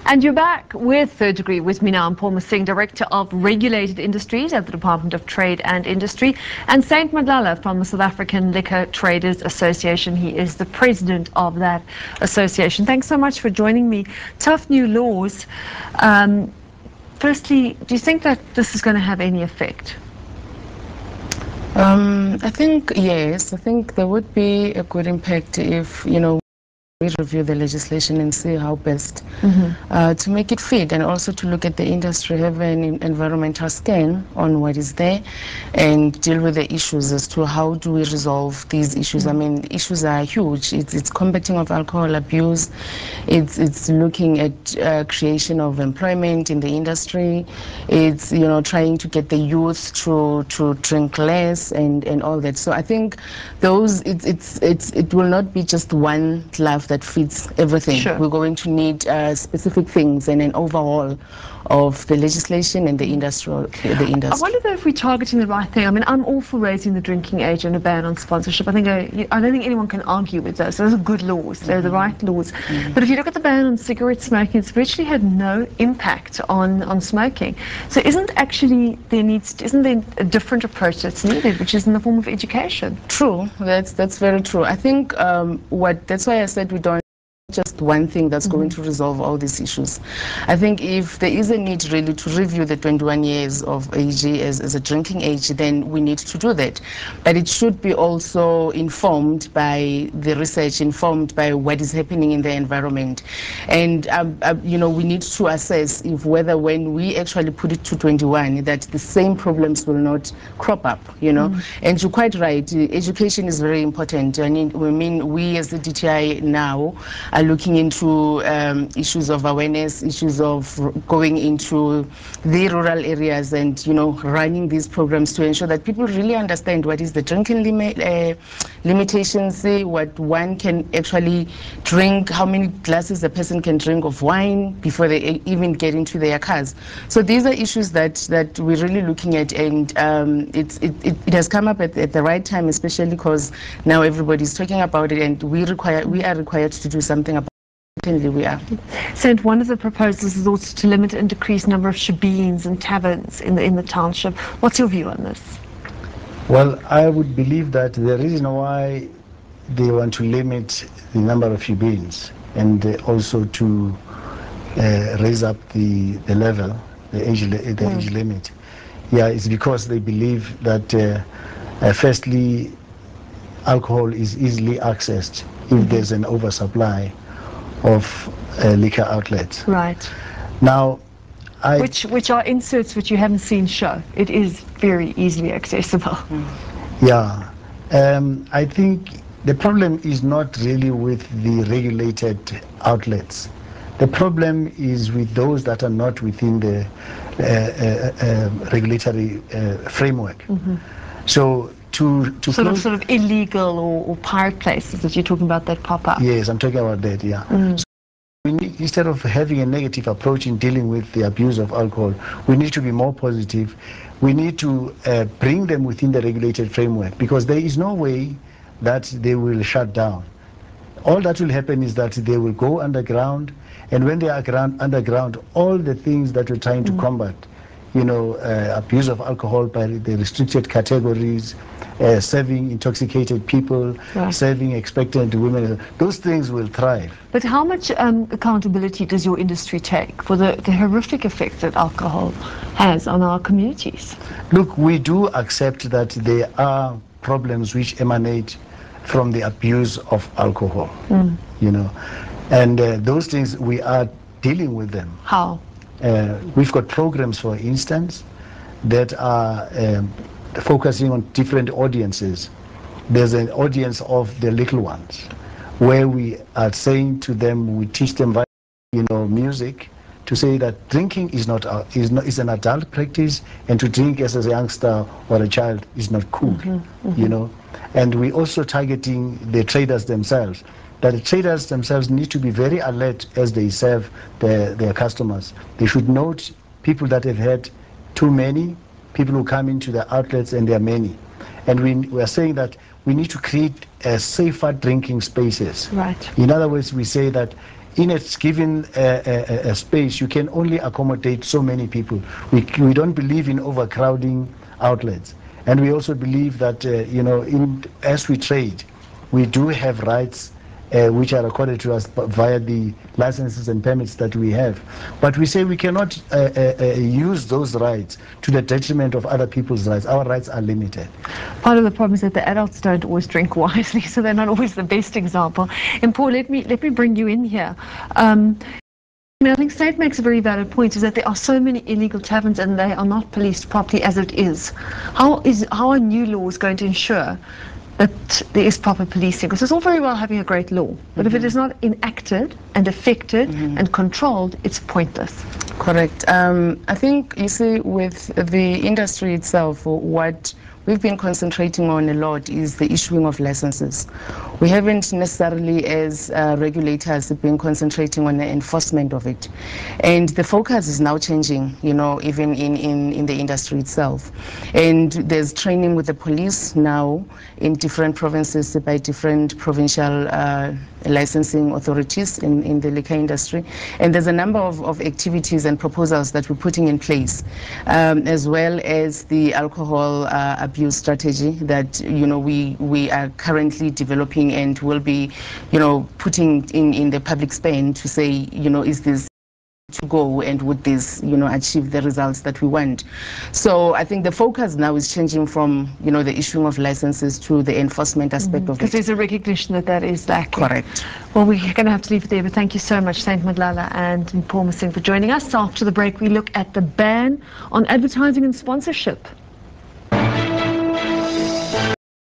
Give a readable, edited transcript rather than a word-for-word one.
And you're back with Third Degree with me now, Mpho Mosing, Director of Regulated Industries at the Department of Trade and Industry, and Saint Madlala from the South African Liquor Traders Association. He is the president of that association. Thanks so much for joining me. Tough new laws. Firstly, do you think that this is going to have any effect? I think yes. I think there would be a good impact if, we review the legislation and see how best to make it fit, and also to look at the industry, have an environmental scan on what is there, and deal with the issues as to how do we resolve these issues. I mean, issues are huge. It's combating of alcohol abuse. It's looking at creation of employment in the industry. It's trying to get the youth to drink less and all that. So I think those it will not be just one glove that fits everything. Sure. We're going to need specific things and an overhaul of the legislation and the industry. I wonder though if we're targeting the right thing. I mean, I'm all for raising the drinking age and a ban on sponsorship. I don't think anyone can argue with those. Those are good laws. They're the right laws. But if you look at the ban on cigarette smoking, it's virtually had no impact on smoking. So isn't there a different approach that's needed, which is in the form of education? True. That's very true. I think that's why I said we don't just one thing that's going to resolve all these issues. I think if there is a need really to review the 21 years of age as a drinking age, then we need to do that. But it should be also informed by the research, informed by what is happening in the environment. And, we need to assess if whether when we actually put it to 21, that the same problems will not crop up, And you're quite right, education is very important. We as the DTI now are looking into issues of awareness, issues of going into the rural areas and, running these programs to ensure that people really understand what is the drinking limitations, what one can actually drink, how many glasses a person can drink of wine before they even get into their cars. So these are issues that we're really looking at, and it has come up at the right time, especially because now everybody's talking about it, and we are required to do something about it. Certainly we are. Saint, one of the proposals is also to limit and decrease number of shebeens and taverns in the township. What's your view on this? Well, I would believe that the reason why they want to limit the number of shebeens and also to raise up the level, the age limit, is because they believe that firstly, alcohol is easily accessed if there's an oversupply of liquor outlets. Right. Now, which are inserts which you haven't seen show. It is very easily accessible. Yeah. I think the problem is not really with the regulated outlets. The problem is with those that are not within the regulatory framework. So to sort of illegal or pirate places that you're talking about that pop up. Yes, I'm talking about that. Yeah. So we need, instead of having a negative approach in dealing with the abuse of alcohol, we need to be more positive. We need to bring them within the regulated framework, because there is no way that they will shut down. All that will happen is that they will go underground, and when they are underground, all the things that we're trying to combat, abuse of alcohol by the restricted categories, serving intoxicated people, serving expectant women, those things will thrive. But how much accountability does your industry take for the horrific effects that alcohol has on our communities? Look, we do accept that there are problems which emanate from the abuse of alcohol, and those things we are dealing with them. How? We've got programs, for instance, that are focusing on different audiences. There's an audience of the little ones, where we are saying to them, we teach them, music, to say that drinking is an adult practice, and to drink as a youngster or a child is not cool, And we also targeting the traders themselves. That the traders themselves need to be very alert as they serve their customers. They should note people that have had too many, people who come into the outlets, and there are many. And we are saying that we need to create safer drinking spaces. Right. In other words, we say that in a given a space, you can only accommodate so many people. We don't believe in overcrowding outlets. And we also believe that, as we trade, we do have rights which are accorded to us via the licenses and permits that we have. But we say we cannot use those rights to the detriment of other people's rights. Our rights are limited. Part of the problem is that the adults don't always drink wisely, so they're not always the best example. And Mpho, let me bring you in here. I think State makes a very valid point, is that there are so many illegal taverns and they are not policed properly as it is. How are new laws going to ensure that there is proper policing? Because it's all very well having a great law, but if it is not enacted and affected and controlled, it's pointless. Correct. I think, you see, with the industry itself, what we've been concentrating on a lot is the issuing of licenses. We haven't necessarily, as regulators, been concentrating on the enforcement of it. And the focus is now changing, even in the industry itself. And there's training with the police now in different provinces by different provincial licensing authorities in the liquor industry. And there's a number of activities and proposals that we're putting in place, as well as the alcohol abuse strategy that we are currently developing and will be putting in the public span to say, is this to go and would this achieve the results that we want. So I think the focus now is changing from the issuing of licenses to the enforcement aspect of it. Because there's a recognition that is lacking. Correct. Well, we're going to have to leave it there, but thank you so much, Saint Madlala and Mpho Mosing, for joining us. After the break, we look at the ban on advertising and sponsorship.